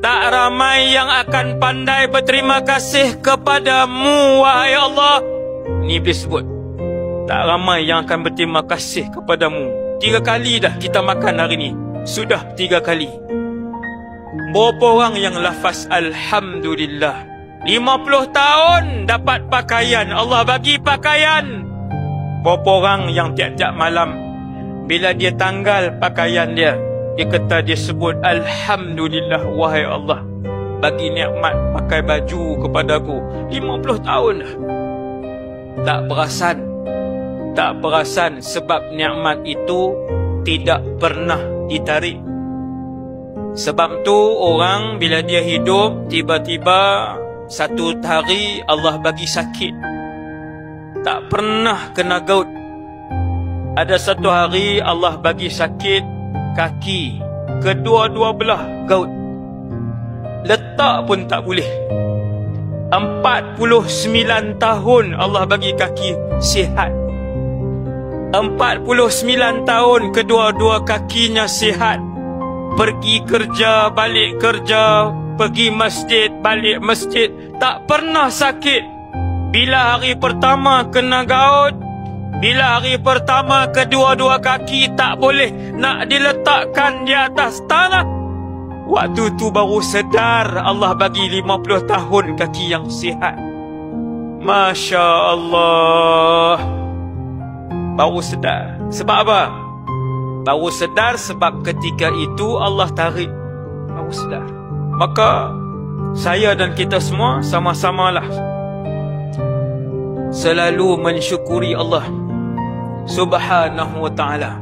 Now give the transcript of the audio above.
Tak ramai yang akan pandai berterima kasih kepadamu, wahai Allah. Ni Iblis sebut, tak ramai yang akan berterima kasih kepadamu. 3 kali dah kita makan hari ni. Sudah 3 kali. Berapa orang yang lafaz Alhamdulillah? 50 tahun dapat pakaian, Allah bagi pakaian. Berapa orang yang tiap-tiap malam bila dia tanggal pakaian dia, dia kata, dia sebut Alhamdulillah, wahai Allah, bagi nikmat pakai baju kepadaku. 50 tahun dah. Tak perasan sebab nikmat itu tidak pernah ditarik. Sebab tu orang bila dia hidup, tiba-tiba satu hari Allah bagi sakit, tak pernah kena gout. Ada satu hari Allah bagi sakit kaki, kedua-dua belah gout, letak pun tak boleh. 49 tahun Allah bagi kaki sihat. 49 tahun kedua-dua kakinya sihat. Pergi kerja, balik kerja, pergi masjid, balik masjid, tak pernah sakit. Bila hari pertama kena gout, bila hari pertama kedua-dua kaki tak boleh nak diletakkan di atas tanah, waktu tu baru sedar Allah bagi 50 tahun kaki yang sihat. Masya Allah. Baru sedar. Sebab apa? Baru sedar sebab ketika itu Allah tarik. Baru sedar. Maka saya dan kita semua sama-samalah selalu mensyukuri Allah Subhanahu wa ta'ala.